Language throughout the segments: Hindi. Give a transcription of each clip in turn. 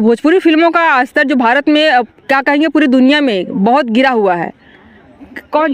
भोजपुरी फिल्मों का स्तर जो भारत में क्या कहेंगे पूरी दुनिया में बहुत गिरा हुआ है। कौन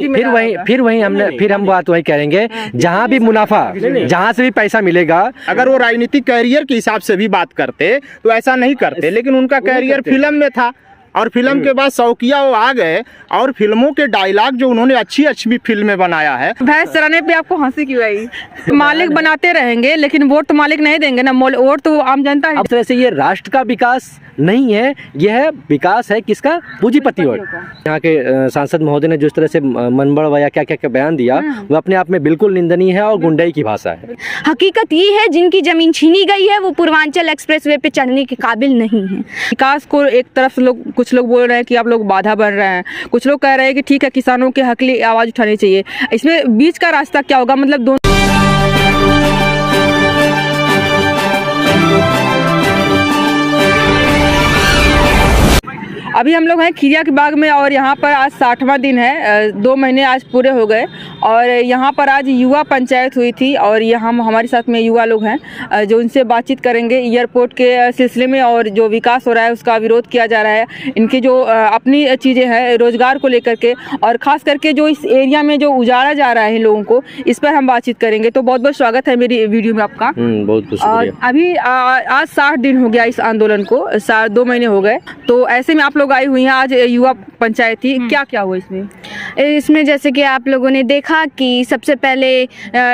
फिर हम बात वही करेंगे, जहाँ भी मुनाफा, जहाँ से भी पैसा मिलेगा। अगर वो राजनीतिक कैरियर के हिसाब से भी बात करते तो ऐसा नहीं करते, लेकिन उनका कैरियर फिल्म में था और फिल्म के बाद शौकिया वो आ गए और फिल्मों के डायलॉग जो उन्होंने अच्छी अच्छी फिल्में बनाया है। भैंस चराने पे आपको हंसी क्यों आई? मालिक बनाते रहेंगे लेकिन वोट तो मालिक नहीं देंगे ना, वोट तो आम जनता है। अब तरह से ये राष्ट्र का विकास नहीं है, यह विकास है किसका? पूंजीपति वोट। यहाँ के सांसद महोदय ने जिस तरह से मनबड़ या क्या क्या बयान दिया वो अपने आप में बिल्कुल निंदनीय है और गुंडाई की भाषा है। हकीकत ये है जिनकी जमीन छीनी गई है वो पूर्वांचल एक्सप्रेसवे पे चढ़ने के काबिल नहीं है। विकास को एक तरफ कुछ लोग बोल रहे हैं कि आप लोग बाधा बन रहे हैं, कुछ लोग कह रहे हैं कि ठीक है किसानों के हक के लिए आवाज उठानी चाहिए। इसमें बीच का रास्ता क्या होगा? मतलब दोनों अभी हम लोग हैं खिरिया के बाग में और यहाँ पर आज 60वां दिन है, 2 महीने आज पूरे हो गए और यहाँ पर आज युवा पंचायत हुई थी और ये हमारे साथ में युवा लोग हैं जो उनसे बातचीत करेंगे एयरपोर्ट के सिलसिले में और जो विकास हो रहा है उसका विरोध किया जा रहा है। इनकी जो अपनी चीज़ें हैं रोजगार को लेकर के और ख़ास करके जो इस एरिया में जो उजाड़ा जा रहा है लोगों को, इस पर हम बातचीत करेंगे। तो बहुत बहुत स्वागत है मेरी वीडियो में आपका। बहुत और अभी आज 60 दिन हो गया इस आंदोलन को, 2 महीने हो गए, तो ऐसे में आप लोग आई हुई हैं आज युवा पंचायत थी, क्या क्या हुआ इसमें जैसे कि आप लोगों ने देखा कि सबसे पहले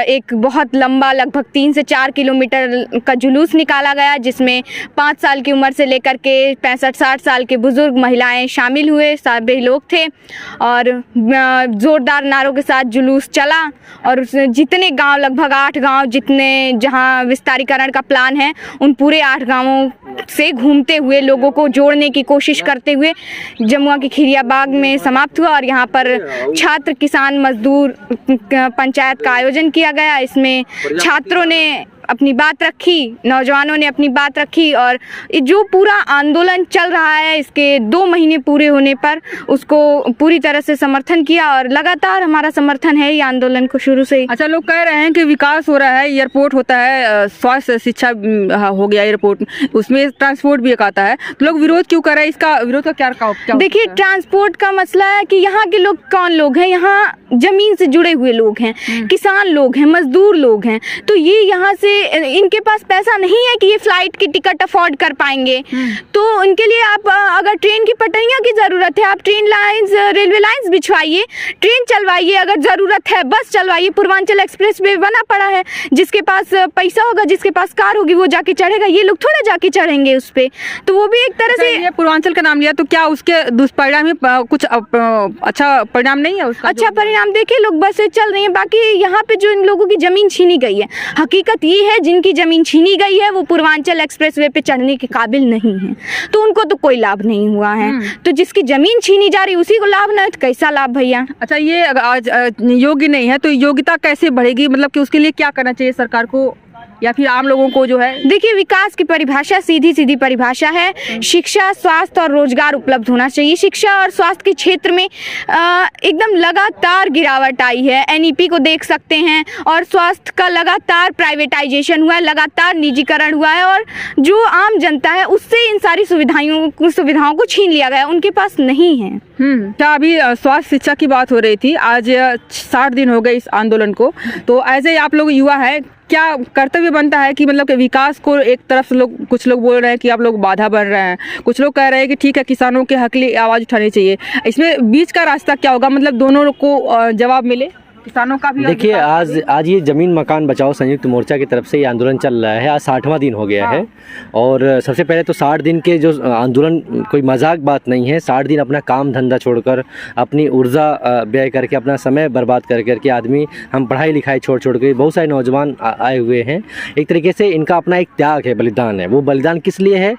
एक बहुत लंबा लगभग 3 से 4 किलोमीटर का जुलूस निकाला गया जिसमें 5 साल की उम्र से लेकर के 65-60 साल के बुजुर्ग महिलाएं शामिल हुए, सभी लोग थे और ज़ोरदार नारों के साथ जुलूस चला और जितने गांव, लगभग 8 गांव जितने जहां विस्तारीकरण का प्लान है उन पूरे 8 गांवों से घूमते हुए लोगों को जोड़ने की कोशिश करते हुए जमुआ के खिरिया बाग में समाप्त हुआ और यहाँ पर छात्र किसान मजदूर पंचायत का आयोजन किया गया। इसमें छात्रों ने अपनी बात रखी, नौजवानों ने अपनी बात रखी और जो पूरा आंदोलन चल रहा है इसके 2 महीने पूरे होने पर उसको पूरी तरह से समर्थन किया और लगातार हमारा समर्थन है ये आंदोलन को शुरू से ही। अच्छा, लोग कह रहे हैं कि विकास हो रहा है, एयरपोर्ट होता है, स्वास्थ्य शिक्षा हो गया एयरपोर्ट, उसमें ट्रांसपोर्ट भी एक आता है, तो लोग विरोध क्यों कर रहे हैं? इसका विरोध का क्या? देखिए, ट्रांसपोर्ट का मसला है कि यहाँ के लोग कौन लोग हैं? यहाँ जमीन से जुड़े हुए लोग हैं, किसान लोग हैं, मजदूर लोग हैं, तो ये यहाँ से इनके पास पैसा नहीं है कि ये फ्लाइट की टिकट अफोर्ड कर पाएंगे। तो उनके लिए आप अगर ट्रेन की पटरियां की ज़रूरत है, आप ट्रेन लाइंस, रेलवे लाइंस बिछवाइए, ट्रेन चलवाइए, अगर ज़रूरत है बस चलवाइए। पूर्वांचल एक्सप्रेस वे बना पड़ा है, जिसके पास पैसा होगा, जिसके पास कार होगी वो जाके चढ़ेगा, ये लोग थोड़े जाके चढ़ेंगे उस पर। तो वो भी एक तरह से ये पूर्वांचल का नाम लिया तो क्या उसके दुष्परिणाम में कुछ अच्छा परिणाम नहीं है? उसका अच्छा परिणाम देखिए, लोग बसें चल रही हैं, बाकी यहाँ पे जो इन लोगों की जमीन छीनी गई है, हकीकत ये है जिनकी जमीन छीनी गई है वो पूर्वांचल एक्सप्रेसवे पे चढ़ने के काबिल नहीं है, तो उनको तो कोई लाभ नहीं हुआ है। तो जिसकी जमीन छीनी जा रही उसी को लाभ ना है तो कैसा लाभ भैया? अच्छा, ये आज योग्य नहीं है तो योग्यता कैसे बढ़ेगी? मतलब कि उसके लिए क्या करना चाहिए सरकार को या फिर आम लोगों को जो है? देखिए, विकास की परिभाषा सीधी परिभाषा है, शिक्षा, स्वास्थ्य और रोजगार उपलब्ध होना चाहिए। शिक्षा और स्वास्थ्य के क्षेत्र में एकदम लगातार गिरावट आई है, NEP को देख सकते हैं, और स्वास्थ्य का लगातार प्राइवेटाइजेशन हुआ है, लगातार निजीकरण हुआ है और जो आम जनता है उससे इन सारी सुविधाओं को छीन लिया गया, उनके पास नहीं है। क्या अभी स्वास्थ्य शिक्षा की बात हो रही थी, आज 60 दिन हो गए इस आंदोलन को, तो ऐसे आप लोग युवा है, क्या कर्तव्य बनता है कि मतलब कि विकास को एक तरफ कुछ लोग बोल रहे हैं कि आप लोग बाधा बन रहे हैं, कुछ लोग कह रहे हैं कि ठीक है किसानों के हक के लिए आवाज़ उठानी चाहिए। इसमें बीच का रास्ता क्या होगा? मतलब दोनों को जवाब मिले, किसानों का भी। देखिए, आज ये ज़मीन मकान बचाओ संयुक्त मोर्चा की तरफ से ये आंदोलन चल रहा है, आज 60वां दिन हो गया है और सबसे पहले तो 60 दिन के जो आंदोलन कोई मजाक बात नहीं है। 60 दिन अपना काम धंधा छोड़कर, अपनी ऊर्जा व्यय करके, अपना समय बर्बाद करके आदमी, हम पढ़ाई लिखाई छोड़ के, बहुत सारे नौजवान आए हुए हैं। एक तरीके से इनका अपना एक त्याग है, बलिदान है। वो बलिदान किस लिए है?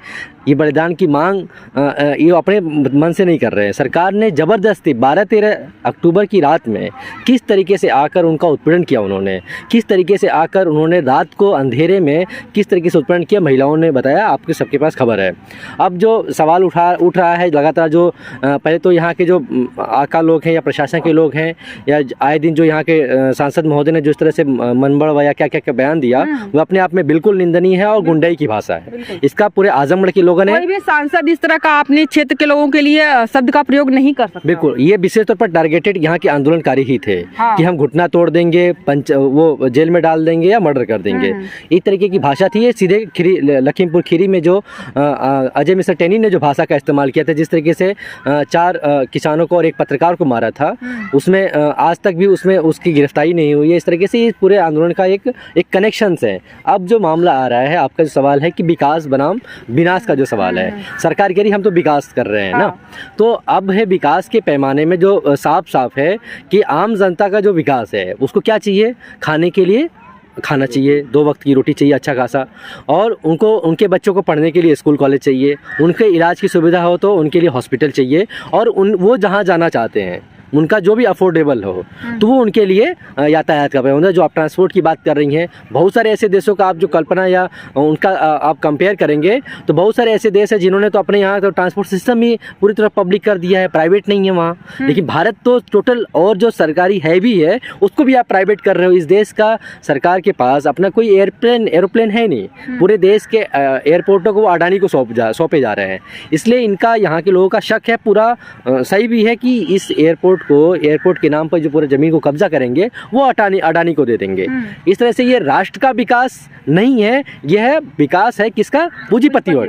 ये बलिदान की मांग ये अपने मन से नहीं कर रहे हैं। सरकार ने ज़बरदस्ती 12-13 अक्टूबर की रात में किस तरीके से आकर उनका उत्पीड़न किया, उन्होंने किस तरीके से आकर उन्होंने रात को अंधेरे में किस तरीके से उत्पीड़न किया, महिलाओं ने बताया, आपके सबके पास खबर है। अब जो सवाल उठ रहा है लगातार, जो पहले तो यहाँ के जो आका लोग हैं या प्रशासन के लोग हैं या आए दिन जो यहाँ के सांसद महोदय ने जिस तरह से मनबड़ या क्या क्या बयान दिया वो अपने आप में बिल्कुल निंदनीय है और गुंडाई की भाषा है। इसका पूरे आजमगढ़ के लोगों ने कोई भी सांसद इस तरह का अपने क्षेत्र के लोगों के लिए शब्द का प्रयोग नहीं कर सकता। बिल्कुल, ये विशेष तौर पर टारगेटेड यहाँ के आंदोलनकारी ही थे हाँ। कि हम घुटना तोड़ देंगे, वो जेल में डाल देंगे या मर्डर कर देंगे। इस तरीके की भाषा थी। ये सीधे लखीमपुर खीरी में जो अजय मिश्रा टेनी ने जो भाषा का इस्तेमाल किया था, जिस तरीके से 4 किसानों को और एक पत्रकार को मारा था, उसमें आज तक भी उसमें उसकी गिरफ्तारी नहीं हुई है। इस तरीके से ये पूरे आंदोलन का एक कनेक्शन है। अब जो मामला आ रहा है, आपका जो सवाल है कि विकास बनाम विनाश का जो सवाल है, सरकार कह रही हम तो विकास कर रहे हैं ना, तो अब है विकास के पैमाने में जो साफ है कि आम जनता का जो विकास है उसको क्या चाहिए, खाने के लिए खाना चाहिए, 2 वक्त की रोटी चाहिए अच्छा खासा, और उनके बच्चों को पढ़ने के लिए स्कूल कॉलेज चाहिए, उनके इलाज की सुविधा हो तो उनके लिए हॉस्पिटल चाहिए, और वो जहाँ जाना चाहते हैं उनका जो भी अफोर्डेबल हो तो वो उनके लिए यातायात का प्रबंध है। जो आप ट्रांसपोर्ट की बात कर रही हैं, बहुत सारे ऐसे देशों का आप जो कल्पना या उनका आप कंपेयर करेंगे तो बहुत सारे ऐसे देश हैं जिन्होंने तो अपने यहाँ तो ट्रांसपोर्ट सिस्टम ही पूरी तरह पब्लिक कर दिया है, प्राइवेट नहीं है वहाँ। लेकिन भारत तो टोटल, और जो सरकारी है भी है उसको भी आप प्राइवेट कर रहे हो। इस देश का सरकार के पास अपना कोई एरोप्लेन है नहीं, पूरे देश के एयरपोर्टों को अडानी को सौंपे जा रहे हैं। इसलिए इनका यहाँ के लोगों का शक है, पूरा सही भी है कि इस एयरपोर्ट के नाम पर जो पूरे जमीन को कब्जा करेंगे वो अडानी को दे देंगे। इस तरह से ये राष्ट्र का विकास नहीं है, यह विकास है किसका, पूंजीपतियों।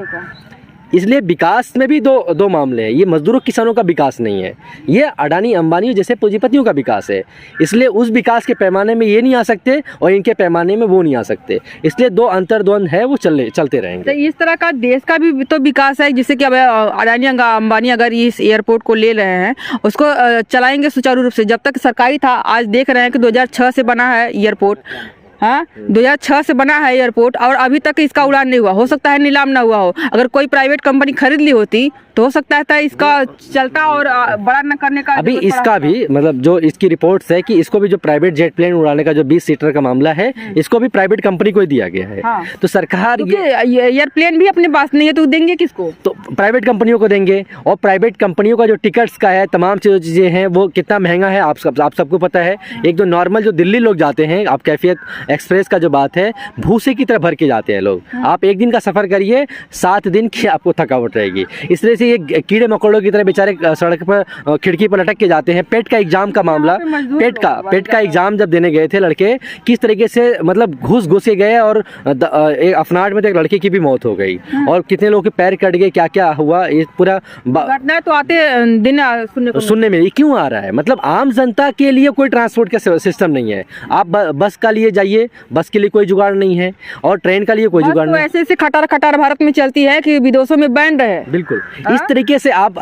इसलिए विकास में भी दो मामले हैं। ये मजदूरों किसानों का विकास नहीं है, ये अडानी अंबानी जैसे पूंजीपतियों का विकास है। इसलिए उस विकास के पैमाने में ये नहीं आ सकते और इनके पैमाने में वो नहीं आ सकते। इसलिए 2 अंतर्द्वंद है, वो चलते रहेंगे। तो इस तरह का देश का भी तो विकास है, जिससे कि अब अडानी अंबानी अगर इस एयरपोर्ट को ले रहे हैं, उसको चलाएंगे सुचारू रूप से। जब तक सरकारी था, आज देख रहे हैं कि 2006 से बना है एयरपोर्ट, हाँ 2006 से बना है एयरपोर्ट, और अभी तक इसका उड़ान नहीं हुआ। हो सकता है नीलाम ना हुआ हो, अगर कोई प्राइवेट कंपनी खरीद ली होती तो हो सकता था इसका चलता और बड़ा न करने का। अभी इसका भी मतलब जो इसकी रिपोर्ट्स है कि इसको भी जो प्राइवेट जेट प्लेन उड़ाने का जो 20 सीटर का मामला है, इसको भी प्राइवेट कंपनी को ही दिया गया है। हाँ। तो सरकार एयरप्लेन भी अपने पास नहीं है तो देंगे किसको, तो प्राइवेट कंपनियों को देंगे। और प्राइवेट कंपनियों का जो टिकट्स का है, तमाम चीज़ें हैं, वो कितना महंगा है आप सबको पता है। एक जो नॉर्मल जो दिल्ली लोग जाते हैं, आप कैफियत एक्सप्रेस का जो बात है, भूसे की तरह भर के जाते हैं लोग। आप 1 दिन का सफ़र करिए, 7 दिन की आपको थकावट रहेगी। इस तरह से ये कीड़े मकोड़ों की तरह बेचारे सड़क पर खिड़की पर लटक के जाते हैं। पेट का एग्जाम का मामला, पेट का एग्जाम जब देने गए थे लड़के, किस तरीके से मतलब घुस के गए, और एक अफनाट में तो एक लड़के की भी मौत हो गई, और कितने लोगों के पैर कट गए, क्या क्या हुआ, ये पूरा घटना तो आते दिन सुनने में। ये क्यों आ रहा है, मतलब आम जनता के लिए कोई ट्रांसपोर्ट का सिस्टम नहीं है। आप बस का लिए जाइए, बस के लिए कोई जुगाड़ नहीं है, और ट्रेन का लिए कोई जुगाड़ नहीं। ऐसे ऐसे खटार भारत में चलती है कि विदेशों में बैंड है। बिल्कुल इस तरीके से आप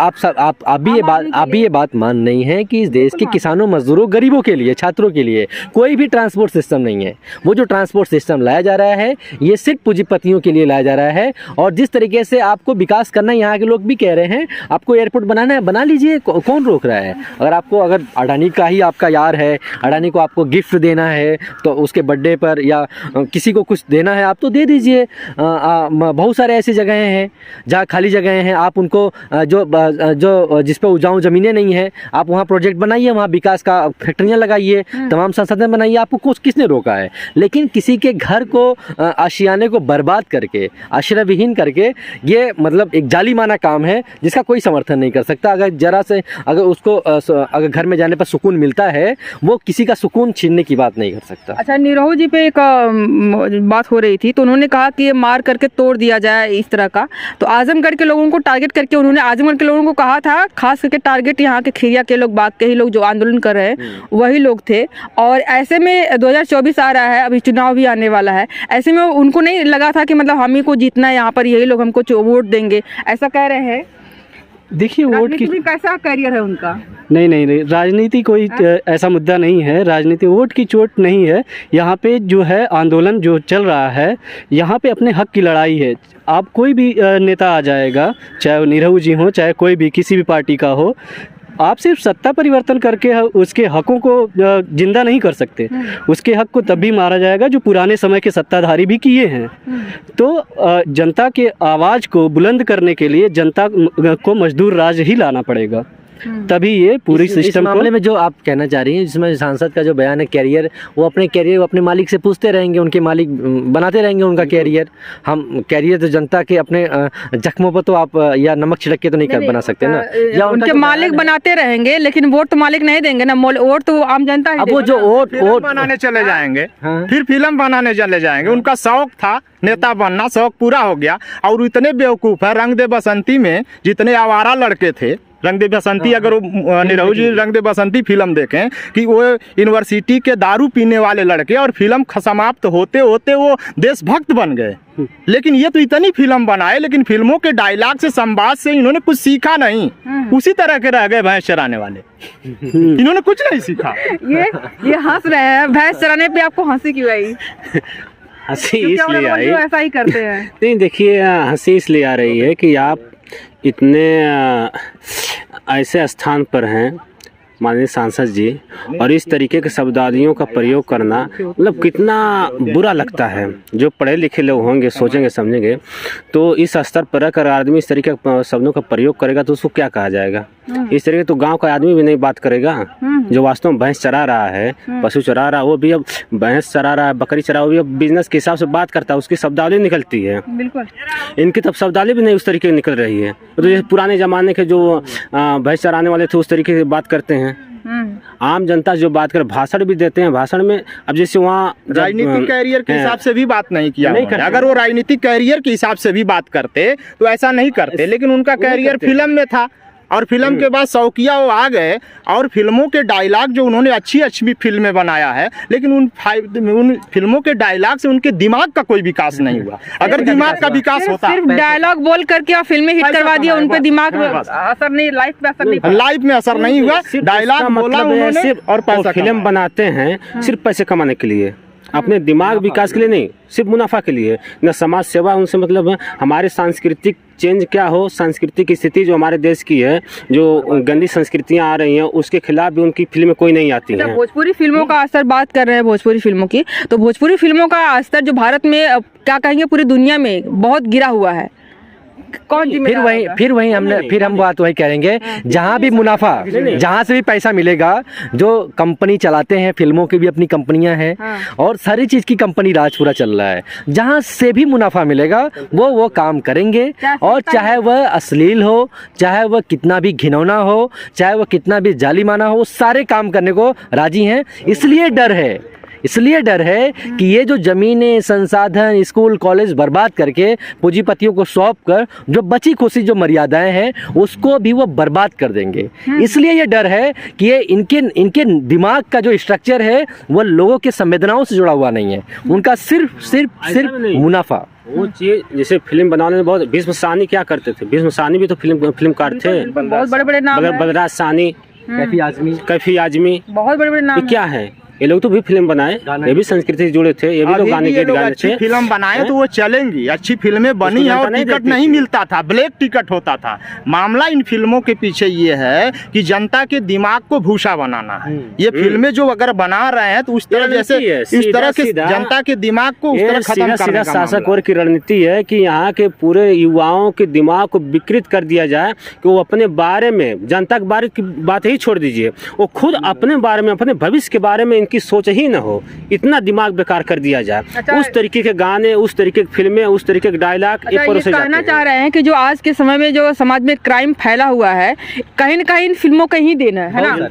भी ये बात मान नहीं है कि इस देश के किसानों, मजदूरों, गरीबों के लिए, छात्रों के लिए कोई भी ट्रांसपोर्ट सिस्टम नहीं है। वो जो ट्रांसपोर्ट सिस्टम लाया जा रहा है, ये सिर्फ पूंजीपतियों के लिए लाया जा रहा है। और जिस तरीके से आपको विकास करना है, यहाँ के लोग भी कह रहे हैं आपको एयरपोर्ट बनाना है, बना लीजिए, कौन रोक रहा है। अगर अडानी का ही आपका यार है, अडानी को आपको गिफ्ट देना है तो उसके बर्थडे पर या किसी को कुछ देना है, आप तो दे दीजिए। बहुत सारे ऐसी जगहें हैं जहाँ खाली जगहें हैं, आप उनको जो जिस पे उपजाऊ ज़मीनें नहीं है, आप वहाँ प्रोजेक्ट बनाइए, वहाँ विकास का फैक्ट्रियाँ लगाइए, तमाम संसाधन बनाइए, आपको कुछ किसने रोका है। लेकिन किसी के घर को, आशियाने को बर्बाद करके, आश्रय विहीन करके, ये मतलब एक जालिमाना काम है जिसका कोई समर्थन नहीं कर सकता। अगर घर में जाने पर सुकून मिलता है, वो किसी का सुकून छीनने की बात नहीं कर सकता। अच्छा, निरहू जी पे एक बात हो रही थी, तो उन्होंने कहा कि ये मार करके तोड़ दिया जाए इस तरह का। तो आजमगढ़ के लोगों को टारगेट करके उन्होंने आजमगढ़ के लोगों को कहा था, खास करके टारगेट यहाँ के खीरिया के लोग, बाग के ही लोग जो आंदोलन कर रहे हैं वही लोग थे। और ऐसे में 2024 आ रहा है, अभी चुनाव भी आने वाला है, ऐसे में उनको नहीं लगा था कि मतलब हम ही को जीतना है, यहाँ पर यही लोग हमको वोट देंगे, ऐसा कह रहे हैं। देखिए, वोट की कैसा करियर है उनका? नहीं, राजनीति कोई ऐसा मुद्दा नहीं है। राजनीति वोट की चोट नहीं है। यहाँ पे जो है आंदोलन जो चल रहा है, यहाँ पे अपने हक की लड़ाई है। आप कोई भी नेता आ जाएगा, चाहे वो निरहू जी हो, चाहे कोई भी किसी भी पार्टी का हो, आप सिर्फ सत्ता परिवर्तन करके उसके हकों को जिंदा नहीं कर सकते। उसके हक को तब भी मारा जाएगा जो पुराने समय के सत्ताधारी भी किए हैं। तो जनता के आवाज़ को बुलंद करने के लिए जनता को मजदूर राज ही लाना पड़ेगा। तभी ये पूरी इस सिस्टम मामले को में जो आप कहना चाह रही हैं, जिसमें सांसद का जो बयान है कैरियर, वो अपने कैरियर अपने मालिक से पूछते रहेंगे, उनके मालिक बनाते रहेंगे उनका कैरियर। हम कैरियर तो जनता के अपने जख्मों पर तो आप या नमक छिड़क के तो नहीं कर बना सकते ना, या उनके मालिक बनाते रहेंगे, लेकिन वोट तो मालिक नहीं देंगे ना, वोट तो आम जनता ही अब वो देगा जो ना। फिल्म बनाने चले जाएंगे, हाँ। फिर फिल्म बनाने चले जाएंगे। उनका शौक था नेता बनना, शौक पूरा हो गया। और इतने बेवकूफ़ है, रंग दे बसंती में जितने आवारा लड़के थे, रंग दे बसंती, अगर वो निरहू जी रंग दे बसंती फिल्म देखें कि वो यूनिवर्सिटी के दारू पीने वाले लड़के, और फिल्म समाप्त होते होते वो देशभक्त बन गए। लेकिन ये तो इतनी फिल्म बनाए, लेकिन फिल्मों के डायलॉग से, संवाद से इन्होंने कुछ सीखा नहीं। उसी तरह के रह गए भैंस चराने वाले। इन्होंने कुछ नहीं सीखा। ये हंस रहे हैं, भैंस चराने पे आपको हंसी क्यों आई? हंसी क्योंकि हम इसलिए लोग आई, जो ऐसा ही करते हैं। नहीं देखिए, हंसी इसलिए आ रही है कि आप इतने ऐसे स्थान पर हैं माननीय सांसद जी, और इस तरीके के शब्दावलियों का प्रयोग करना मतलब कितना बुरा लगता है। जो पढ़े लिखे लोग होंगे, सोचेंगे समझेंगे, तो इस स्तर पर अगर आदमी इस तरीके के शब्दों का प्रयोग करेगा तो उसको क्या कहा जाएगा? इस तरीके तो गांव का आदमी भी नहीं बात करेगा। जो वास्तव में भैंस चरा रहा है, पशु चरा रहा है, वो भी अब भैंस चरा रहा है, बकरी चरा, वो भी अब बिजनेस के हिसाब से बात करता है, उसकी शब्दावली निकलती है। बिल्कुल। इनकी तब शब्दावली भी नहीं उस तरीके की निकल रही है। तो जैसे पुराने ज़माने के जो भैंस चराने वाले थे उस तरीके से बात करते हैं। आम जनता जो बात कर, भाषण भी देते हैं, भाषण में अब जैसे वहाँ राजनीतिक कैरियर के हिसाब से भी बात नहीं किया नहीं उन्होंने। करते। अगर वो राजनीतिक कैरियर के हिसाब से भी बात करते तो ऐसा नहीं करते, लेकिन उनका कैरियर फिल्म में था। और फिल्म के बाद शौकिया वो आ गए, और फिल्मों के डायलॉग जो उन्होंने अच्छी अच्छी फिल्में बनाया है, लेकिन उन फिल्मों के डायलॉग से उनके दिमाग का कोई विकास नहीं हुआ। अगर दिमाग का विकास होता, सिर्फ डायलॉग बोल करके और फिल्में हिट करवा दिया, उन पे दिमाग में असर नहीं, लाइफ पे असर नहीं पड़ा। लाइफ में असर नहीं हुआ। डायलॉग बोला उन्होंने और पैसा फिल्म बनाते हैं सिर्फ पैसे कमाने के लिए, अपने दिमाग विकास के लिए नहीं, सिर्फ मुनाफा के लिए। न समाज सेवा उनसे मतलब है। हमारे सांस्कृतिक चेंज क्या हो, सांस्कृतिक स्थिति जो हमारे देश की है, जो गंदी संस्कृतियां आ रही हैं, उसके खिलाफ भी उनकी फिल्में कोई नहीं आती हैं। भोजपुरी फिल्मों का असर बात कर रहे हैं, भोजपुरी फिल्मों की, तो भोजपुरी फिल्मों का असर जो भारत में क्या कहेंगे पूरी दुनिया में बहुत गिरा हुआ है। कौन फिर वही हम बात वही करेंगे, जहाँ भी मुनाफा, जहाँ से भी पैसा मिलेगा, जो कंपनी चलाते हैं, फिल्मों की भी अपनी कंपनियां हैं, और सारी चीज की कंपनी राज पूरा चल रहा है। जहाँ से भी मुनाफा मिलेगा वो काम करेंगे, और चाहे वह अश्लील हो, चाहे वह कितना भी घिनौना हो, चाहे वह कितना भी जालिमाना हो, वो सारे काम करने को राजी हैं। इसलिए डर है कि ये जो जमीनें, संसाधन, स्कूल, कॉलेज बर्बाद करके पूंजीपतियों को सौंप कर जो बची खुशी जो मर्यादाएं हैं उसको भी वो बर्बाद कर देंगे। इसलिए ये डर है कि ये इनके दिमाग का जो स्ट्रक्चर है वो लोगों के संवेदनाओं से जुड़ा हुआ नहीं है। उनका सिर्फ मुनाफा। वो चीज जैसे फिल्म बनाने में बहुत, भीष्म साहनी क्या करते थे? भीष्म साहनी भी तो फिल्मकार थे, बहुत बड़े नाम हैं। बलराज साहनी, कैफी आजमी, बहुत बड़े नाम ये क्या है? ये लोग तो भी फिल्म बनाए, ये भी संस्कृति से जुड़े थे, ये भी लोग गाने गीत गाने थे। फिल्म बनाए तो वो चलेंगी, अच्छी फिल्में बनी है, और टिकट नहीं मिलता था, ब्लैक टिकट होता था। मामला इन फिल्मों के पीछे ये है कि जनता के दिमाग को भूसा बनाना है। ये फिल्में जो अगर बना रहे हैं तो उस तरह जैसे इस तरह के जनता के दिमाग को उस तरह खत्म करने का शासक वर्ग की रणनीति है कि यहाँ के पूरे युवाओं के दिमाग को विकृत कर दिया जाए कि वो अपने बारे में, जनता के बारे की बात ही छोड़ दीजिए, वो खुद अपने बारे में, अपने भविष्य के बारे में की सोच ही न हो, इतना दिमाग बेकार कर दिया जाए। अच्छा, उस तरीके के गाने, उस तरीके की फिल्में, उस तरीके के डायलॉग ये कहना चाह रहे हैं कि जो आज के समय में जो समाज में क्राइम फैला हुआ है, कहीं न कहीं फिल्मों का ही देना है ना?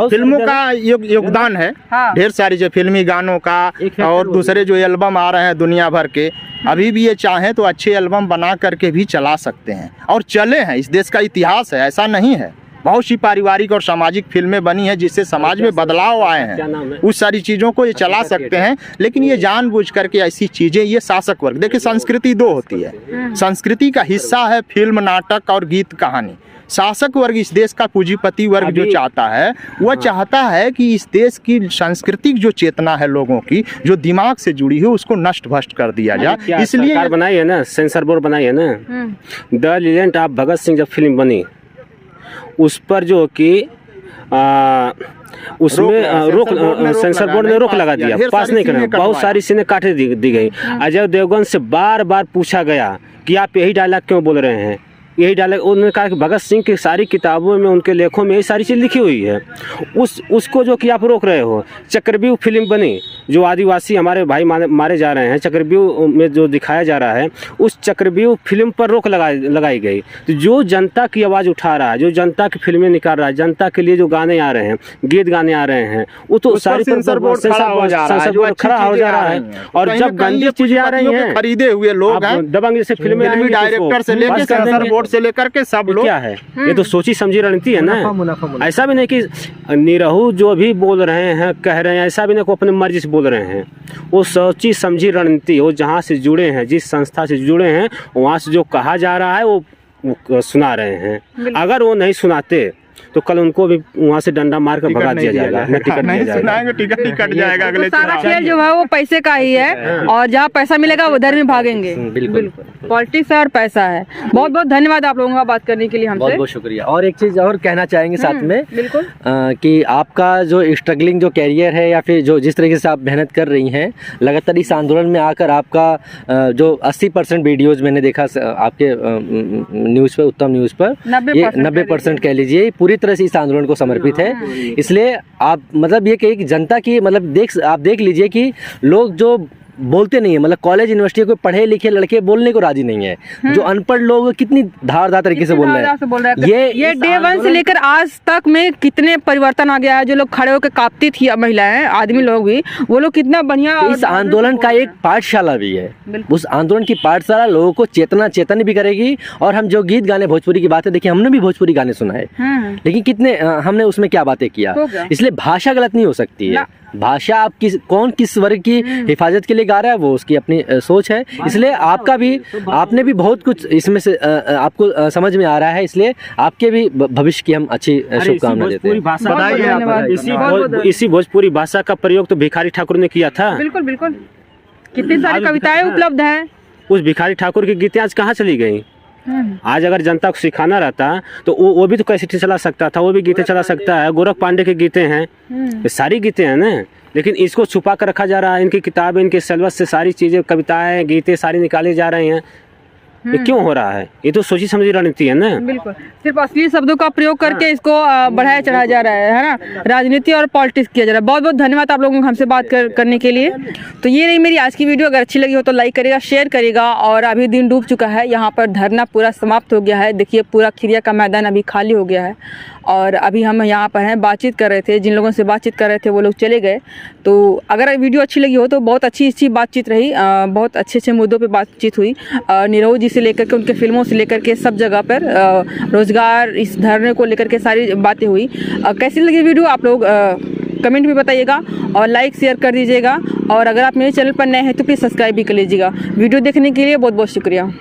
फिल्मों का योगदान है। ढेर सारी जो फिल्मी गानों का और दूसरे जो एल्बम आ रहे हैं दुनिया भर के, अभी भी ये चाहें तो अच्छे एल्बम बना करके भी चला सकते हैं, और चले हैं। इस देश का इतिहास है, ऐसा नहीं है। बहुत सी पारिवारिक और सामाजिक फिल्में बनी हैं जिससे समाज में बदलाव आए हैं। उस सारी चीज़ों को ये चला सकते हैं, लेकिन ये जानबूझ करके ऐसी चीज़ें, ये शासक वर्ग, देखिए संस्कृति दो होती है। संस्कृति का हिस्सा है फिल्म, नाटक और गीत कहानी। शासक वर्ग, इस देश का पूंजीपति वर्ग जो चाहता है, वह चाहता है कि इस देश की सांस्कृतिक जो चेतना है लोगों की, जो दिमाग से जुड़ी है, उसको नष्ट भ्रष्ट कर दिया जाए। इसलिए बनाई है ना, सेंसर बोर्ड बनाई है ना, the legend of Bhagat Singh जब फिल्म बनी, उस पर जो कि उसमें सेंसर बोर्ड ने रोक लगा दिया, पास नहीं करना। बहुत सारी सीनें काटे दी गई। अजय देवगन से बार बार पूछा गया कि आप यही डायलॉग क्यों बोल रहे हैं, यही डायलॉग उन्होंने कहा कि भगत सिंह की सारी किताबों में, उनके लेखों में ये सारी चीज़ लिखी हुई है। उसको जो कि आप रोक रहे हो। चक्रव्यूह फिल्म बनी, जो आदिवासी हमारे भाई मारे जा रहे हैं, चक्रव्यूह में जो दिखाया जा रहा है, उस चक्रव्यूह फिल्म पर रोक लगाई गई। तो जो जनता की आवाज़ उठा रहा है, जो जनता की फिल्में निकाल रहा है, जनता के लिए जो गाने आ रहे हैं, गीत गाने आ रहे हैं, वो तो सारी सेंसर बोर्ड खड़ा हो जा रहा है। और जब गंदी चीजें आ रही हैं, खरीदे हुए लोग हैं, दबंग जैसे फिल्में डायरेक्टर से लेकर सेंसर बोर्ड से लेकर के सब लोग, क्या है ये तो सोची समझी रणनीति है ना। ऐसा भी नहीं कि निरहु जो भी बोल रहे हैं, कह रहे हैं, ऐसा भी नहीं को अपनी मर्जी से बोल रहे हैं। वो सोची समझी रणनीति, वो जहाँ से जुड़े हैं, जिस संस्था से जुड़े हैं, वहाँ से जो कहा जा रहा है वो सुना रहे हैं। अगर वो नहीं सुनाते तो कल उनको भी वहाँ से डंडा मार कर भगा दिया जाएगा, टिकट दिया जाएगा, टिकट ही कट जाएगा। अगले सारा खेल जो है वो पैसे का ही है, और जहाँ पैसा मिलेगा उधर में भागेंगे। बिल्कुल पॉलिटिक्स है और पैसा है। बहुत बहुत धन्यवाद आप लोगों का बात करने के लिए हमसे। बहुत बहुत शुक्रिया। और एक चीज़ और कहना चाहेंगे साथ में, बिल्कुल, कि आपका जो स्ट्रगलिंग जो कैरियर है, या फिर जो जिस तरीके से आप मेहनत कर रही हैं लगातार इस आंदोलन में आकर, आपका जो 80% वीडियोज़ मैंने देखा आपके न्यूज़ पर, उत्तम न्यूज़ पर, ये 90% कह लीजिए पूरी तरह से इस आंदोलन को समर्पित है। इसलिए आप मतलब ये कहिए कि जनता की मतलब आप देख लीजिए कि लोग जो बोलते नहीं है, मतलब कॉलेज यूनिवर्सिटी के पढ़े लिखे लड़के बोलने को राजी नहीं है। जो अनपढ़ लोग कितनी धारदार तरीके से बोल रहे हैं। ये डे 1 से लेकर आज तक में कितने परिवर्तन आ गया है। जो लोग खड़े होकर कांपती थी महिलाएं, आदमी लोग भी, वो लोग कितना बढ़िया। इस आंदोलन का एक पाठशाला भी है। उस आंदोलन की पाठशाला लोगों को चेतन भी करेगी। और हम जो गीत गाने भोजपुरी की बातें, देखिए हमने भी भोजपुरी गाने सुनाए, लेकिन कितने हमने उसमें क्या बातें किया। इसलिए भाषा गलत नहीं हो सकती है। भाषा आप कौन किस वर्ग की हिफाजत के लिए गा रहा है, वो उसकी अपनी सोच है। इसलिए आपका भी, आपने भी बहुत कुछ इसमें से आपको समझ में आ रहा है। इसलिए आपके भी भविष्य की हम अच्छी शुभकामनाएं देते हैं। इसी भोजपुरी भाषा का प्रयोग तो भिखारी ठाकुर ने किया था। बिल्कुल बिल्कुल, कितनी सारी कविताएं उपलब्ध हैं। उस भिखारी ठाकुर की गीतें आज कहाँ चली गई। आज अगर जनता को सिखाना रहता तो वो भी तो कैसेट चला सकता था, वो भी गीतें चला सकता है। गोरख पांडे की गीतें हैं, ये सारी गीतें हैं ना। लेकिन इसको छुपा कर रखा जा रहा है। इनकी किताबें, इनके सिलेबस से सारी चीजें, कविताएं, गीतें सारी निकाली जा रही हैं। ये क्यों हो रहा है? ये तो सोची समझी रणनीति है ना। बिल्कुल, सिर्फ असली शब्दों का प्रयोग करके इसको बढ़ाया चढ़ाया जा रहा है ना। राजनीति और पॉलिटिक्स किया जा रहा है। बहुत बहुत धन्यवाद आप लोगों को हमसे बात करने के लिए। तो ये रही मेरी आज की वीडियो। अगर अच्छी लगी हो तो लाइक करेगा, शेयर करेगा। और अभी दिन डूब चुका है, यहाँ पर धरना पूरा समाप्त हो गया है। देखिए पूरा खिरिया का मैदान अभी खाली हो गया है। और अभी हम यहाँ पर हैं, बातचीत कर रहे थे। जिन लोगों से बातचीत कर रहे थे वो लोग चले गए। तो अगर वीडियो अच्छी लगी हो तो बहुत अच्छी बातचीत रही। बहुत अच्छे मुद्दों पे बातचीत हुई। निरहु जी से लेकर के, उनके फिल्मों से लेकर के, सब जगह पर रोज़गार, इस धरने को लेकर के सारी बातें हुई। कैसी लगी वीडियो आप लोग कमेंट में बताइएगा, और लाइक शेयर कर दीजिएगा। और अगर आप मेरे चैनल पर नए हैं तो प्लीज़ सब्सक्राइब भी कर लीजिएगा। वीडियो देखने के लिए बहुत बहुत शुक्रिया।